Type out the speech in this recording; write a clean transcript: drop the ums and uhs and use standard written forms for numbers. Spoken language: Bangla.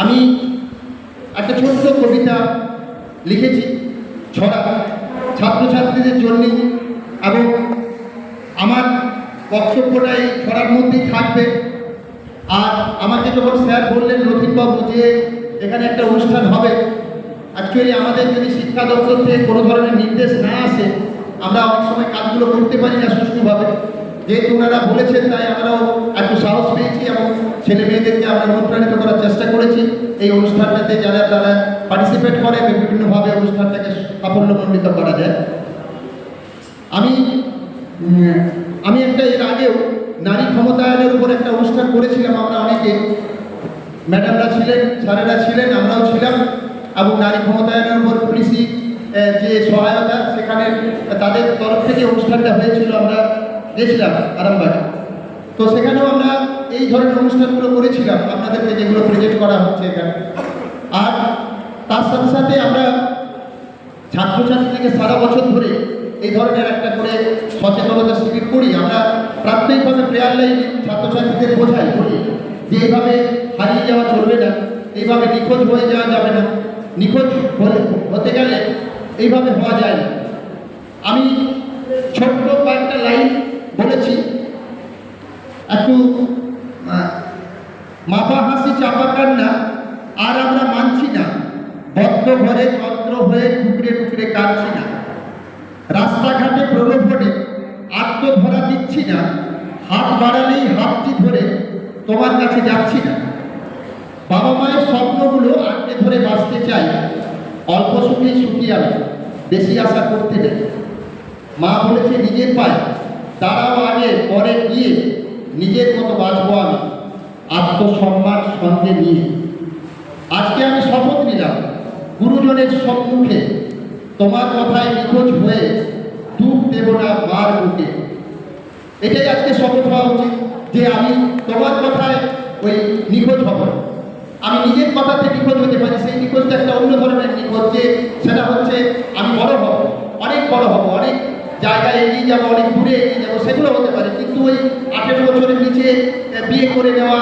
আমি একটা ছোট্ট কবিতা লিখেছি, ছড়া, ছাত্রছাত্রীদের জন্য। এবং আমার বক্তব্যটা এই ছড়ার মধ্যেই থাকবে। আর আমাকে যখন স্যার বললেন রথিনবাবু যে এখানে একটা অনুষ্ঠান হবে, অ্যাকচুয়ালি আমাদের যদি শিক্ষা দপ্তর থেকে কোনো ধরনের নির্দেশ না আসে আমরা অনেক সময় কাজগুলো করতে পারি না সুষ্ঠুভাবে। যেহেতু ওনারা বলেছেন তাই আমরাও একটু সাহস পেয়েছি এবং ছেলে মেয়েদেরকে আমরা অনুপ্রাণিত করার চেষ্টা করেছি এই অনুষ্ঠানটাতে যারা তারা পার্টিসিপেট করে বিভিন্নভাবে অনুষ্ঠানটাকে সাফল্যমণ্ডিত করা যায়। আমি একটা এর আগেও নারী ক্ষমতায়নের উপর একটা অনুষ্ঠান করেছিলাম। আমরা অনেকে, ম্যাডামরা ছিলেন, স্যারেরা ছিলেন, আমরাও ছিলাম। এবং নারী ক্ষমতায়নের উপর পুলিশি যে সহায়তা, সেখানে তাদের তরফ থেকে অনুষ্ঠানটা হয়েছিল, আমরা গেছিলাম আরামবাগে। তো সেখানেও আমরা এই ধরনের অনুষ্ঠানগুলো করেছিলাম আপনাদেরকে, যেগুলো প্রেজেন্ট করা হচ্ছে এখানে। আর তার সাথে সাথে আমরা ছাত্রছাত্রীকে সারা বছর ধরে এই ধরনের একটা করে সচেতনতা শিবির করি। আমরা প্রাথমিকভাবে প্রেয়ার লাইনে ছাত্রছাত্রীদের বোঝাই, বলি যে এইভাবে হারিয়ে যাওয়া চলবে না, এইভাবে নিখোঁজ হয়ে যাওয়া যাবে না, নিখোঁজ হতে গেলে এইভাবে হওয়া যায় না। আমি ছোট্ট কয়েকটা লাইন বলেছি, একটু মাথা হাসি চাপা কান্না আর আমরা মানছি না, বদ্ধ ঘরে যন্ত্র হয়ে টুকরে টুকরে কাঁদছি না, রাস্তাঘাটে প্রলোভনে আত্মধরা দিচ্ছি না, হাত বাড়ালেই হাতটি ধরে তোমার কাছে যাচ্ছি না, বাবা মায়ের স্বপ্নগুলো আঁকড়ে ধরে বাঁচতে চাই, অল্প সুখেই সুখী আমি, বেশি আশা করতে নেই। মা বলেছে নিজের পায়ে দাঁড়াও আগে, পরে গিয়ে নিজের মতো বাঁচবো আমি, আত্মসম্মান সঙ্গে নিয়ে। আজকে আমি শপথ নিলাম গুরুজনের সম্মুখে, তোমার কথায় নিখোঁজ হয়ে দুঃখ দেব না মার বুকে। এটাই আজকে শপথ হওয়া উচিত যে আমি তোমার কথায় ওই নিখোঁজ হব না। আমি নিজের কথাতে নিখোঁজ হতে পারি, সেই নিখোঁজটা একটা অন্য ধরনের নিখোঁজ, যে সেটা হচ্ছে আমি বড় হব, অনেক বড় হব, অনেক জায়গায় এগিয়ে যাবো, অনেক দূরে এগিয়ে যাবো, সেগুলো হতে পারে। কিন্তু ওই 18 বছরের নিচে বিয়ে করে নেওয়া